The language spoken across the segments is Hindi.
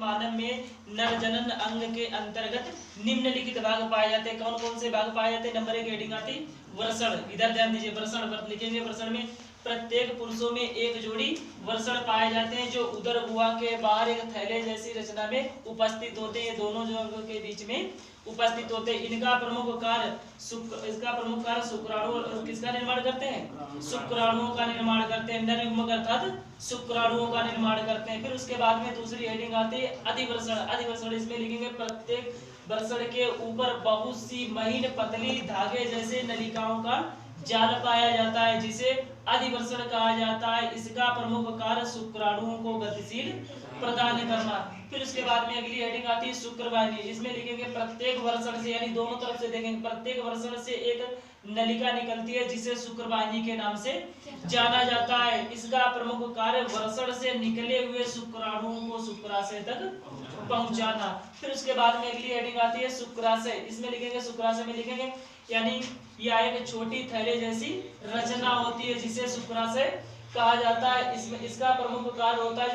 मानव में नर जनन अंग के अंतर्गत निम्नलिखित भाग पाए जाते हैं। कौन कौन से भाग पाए जाते हैं? नंबर 1 हेडिंग आती वृषण। इधर ध्यान दीजिए, वृषण लिखेंगे। वृषण में प्रत्येक पुरुषों में एक जोड़ी वृषण पाए जाते हैं जो उदर गुहा के बाहर एक थैले जैसी रचना में उपस्थित होते हैं। दोनों जो अंगों के बीच में उपस्थित होते हैं। इसका प्रमुख कार्य शुक्राणु किसका निर्माण करते हैं? शुक्राणुओं का निर्माण करते हैं। नर युग्मक अर्थात शुक्राणुओं का निर्माण करते हैं। फिर उसके बाद में दूसरी हेडिंग आती है अधिवृषण। अधिवृषण इसमें लिखेंगे प्रत्येक वृषण के ऊपर बहुत सी महीन पतली धागे जैसे नलिकाओं का जाल पाया जाता है जिसे अधिवृषण कहा जाता है। इसका प्रमुख कार्य शुक्राणुओं को गतिशील प्रदान करना। फिर उसके बाद में अगली हेडिंग आती है शुक्रवाहिनी। इसमें लिखेंगे प्रत्येक वृषण से, यानी दोनों तरफ से देखेंगे, प्रत्येक वृषण से एक नलिका निकलती है जिसे शुक्रवाहिनी के नाम से जाना जाता है। इसका प्रमुख कार्य वृषण से निकले हुए शुक्राणुओं को शुक्राशय तक पहुंचाना। फिर उसके बाद में अगली हेडिंग आती है शुक्राशय। इसमें लिखेंगे, शुक्राशय में लिखेंगे यानी यह एक छोटी थैले जैसी रचना होती है जिसे शुक्राशय कहा जाता है। इसमें इसका प्रमुख कार्य होता है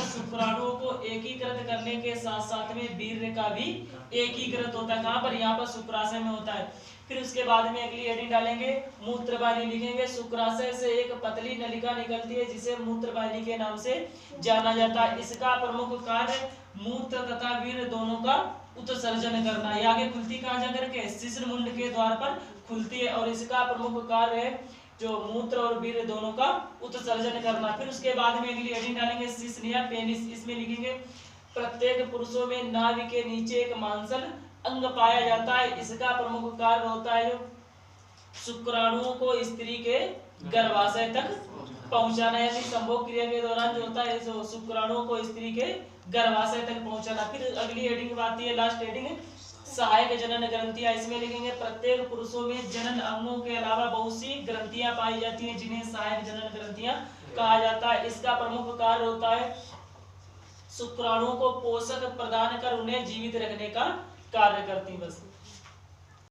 शुक्राणुओं को एकीकृत करने के साथ साथ में वीर्य का भी एकीकृत होता है। कहाँ पर? यहाँ पर शुक्राशय में होता है। फिर उसके बाद में अगली हेडिंग डालेंगे मूत्रवाहिनी। लिखेंगे शुक्राशय से एक पतली नलिका निकलती है जिसे मूत्रवाहिनी के नाम से जाना जाता है। इसका प्रमुख कार्य मूत्र तथा वीर्य दोनों का उत्सर्जन करना। ये आगे खुलती कहाँ जाकर के? शिश्न मुंड के द्वार पर खुलती है और इसका प्रमुख कार्य है जो मूत्र और वीर्य दोनों का उत्सर्जन करना। फिर उसके बाद में अगली हेडिंग डालेंगे शिश्न या पेनिस। इसमें लिखेंगे प्रत्येक पुरुषों में नाभि के नीचे एक मांसल अंग पाया जाता है। इसका प्रमुख कार्य होता है जो शुक्राणुओं को स्त्री के गर्भाशय तक पहुंचाना, यानी संभोग क्रिया के दौरान जो होता है जो शुक्राणुओं को स्त्री के गर्भाशय तक पहुंचाना। फिर अगली हेडिंग आती है लास्ट हेडिंग सहायक जनन ग्रंथियां। इसमें लिखेंगे प्रत्येक पुरुषों में जनन अंगों के अलावा बहुत सी ग्रंथियां पाई जाती हैं जिन्हें सहायक जनन ग्रंथियां कहा जाता है। इसका प्रमुख कार्य होता है शुक्राणुओं को पोषक प्रदान कर उन्हें जीवित रखने का कार्य करती। बस